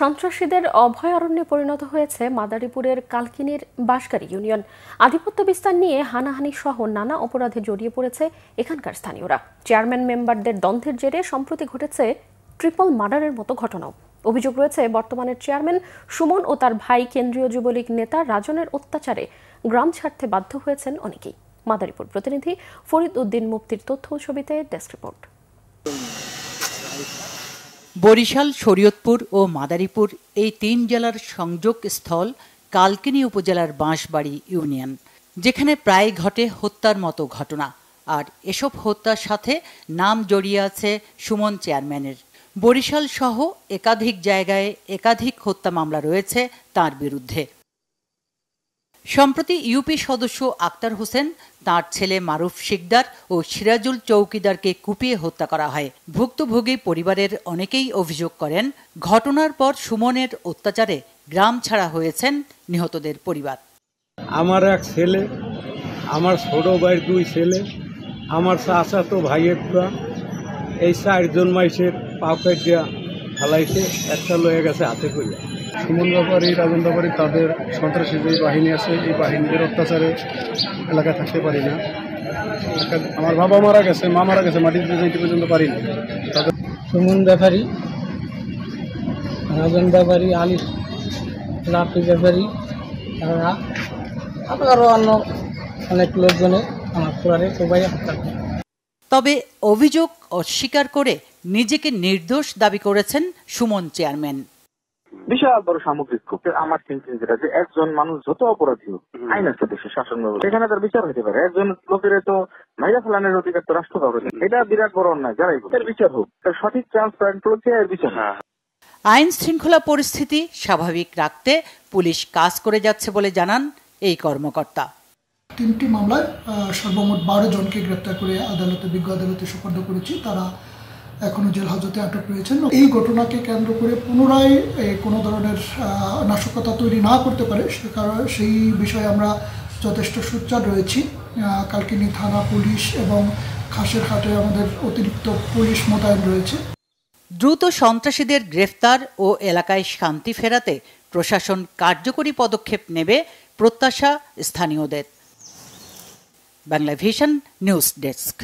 সন্ত্রাসীদের অভয়ারণ্যে পরিণত হয়েছে মাদারীপুরের কালকিনির বাঁশগাড়ি ইউনিয়ন। আধিপত্য বিস্তার নিয়ে হানাহানি সহ নানা অপরাধে জড়িয়ে পড়েছে এখানকার স্থানীয়রা। চেয়ারম্যান মেম্বারদের দ্বন্দ্বের জেরে সম্প্রতি ঘটেছে ট্রিপল মার্ডারের মতো ঘটনাও। অভিযোগ রয়েছে বর্তমানের চেয়ারম্যান সুমন ও তার ভাই কেন্দ্রীয় যুবলীগ নেতা রাজনের অত্যাচারে গ্রাম ছাড়তে বাধ্য হয়েছেন অনেকেই। মাদারীপুর প্রতিনিধি ফরিদ উদ্দিন মুফতির তথ্য ছবিতে ডেস্ক রিপোর্ট। বরিশাল, শরীয়তপুর ও মাদারীপুর এই তিন জেলার সংযোগ স্থল কালকিনি উপজেলার বাঁশবাড়ি ইউনিয়ন, যেখানে প্রায় ঘটে হত্যার মতো ঘটনা। আর এসব হত্যার সাথে নাম জড়িয়ে আছে সুমন চেয়ারম্যানের। বরিশাল সহ একাধিক জায়গায় একাধিক হত্যা মামলা রয়েছে তার বিরুদ্ধে। সম্প্রতি ইউপি সদস্য আক্তার হোসেন, তার ছেলে মারুফ শিকদার ও সিরাজুল চৌকিদারকে কুপিয়ে হত্যা করা হয়। ভুক্তভোগী পরিবারের অনেকেই অভিযোগ করেন, ঘটনার পর সুমনের অত্যাচারে গ্রাম ছাড়া হয়েছেন নিহতদের পরিবার। আমার এক ছেলে, আমার ছোট ভাইয়ের দুই ছেলে, আমার চাচাতো ভাইয়ের পুরা, এই 4 জন মাইসের পাপের দিয়া ফেলাইছে, একটা লয়ে গেছে হাতে করে। সুমন ব্যাপারী, রাজন ব্যাপারী, তাদের সন্ত্রাসী যে বাহিনী আছে, এই বাহিনীদের অত্যাচারে এলাকায় থাকতে পারি না। আমার বাবা মারা গেছে, মা মারা গেছে, মাটিতে যাইতে পর্যন্ত পারি না। তাদের সুমন ব্যাপারী, রাজন ব্যাপারী, আলী লাফি ব্যাপারী, আরও অন্য অনেক লোকজনে আমার পুরারে সবাই হত্যা করে। তবে অভিযোগ অস্বীকার করে নিজেকে নির্দোষ দাবি করেছেন সুমন চেয়ারম্যান। বিশাল বড় সামগ্রিক ক্ষোভ। আমার থিঙ্কিং যেটা, যে একজন মানুষ যত অপরাধী হোক, আইন আছে দেশের শাসন ব্যবস্থা, সেখানে তার বিচার হতে পারে। একজন লোকের তো মাইরা ফেলানোর অধিকার তো রাষ্ট্র কাউকে নেই। এটা বিরাট বড় অন্যায়। যারাই এর বিচার হোক, তার সঠিক ট্রান্সপারেন্ট প্রক্রিয়ার বিচার। আইন শৃঙ্খলা পরিস্থিতি স্বাভাবিক রাখতে পুলিশ কাজ করে যাচ্ছে বলে জানান এই কর্মকর্তা। 3টি মামলায় সর্বমোট 12 জনকে গ্রেপ্তার করে বিজ্ঞ আদালতে সোপর্দ করেছি। তারা এখনো জেল হাজতে আটক রয়েছেন। এই ঘটনাকে কেন্দ্র করে পুনরায় কোনো ধরনের নাশকতা তৈরি না করতে পারে সেই বিষয়ে আমরা যথেষ্ট সোচ্চার রয়েছি। কালকিনি থানা পুলিশ এবং খাসেরহাটে আমাদের অতিরিক্ত পুলিশ মোতায়েন রয়েছে। দ্রুত সন্ত্রাসীদের গ্রেফতার ও এলাকায় শান্তি ফেরাতে প্রশাসন কার্যকরী পদক্ষেপ নেবে প্রত্যাশা স্থানীয়দের। Bangla vision news desk.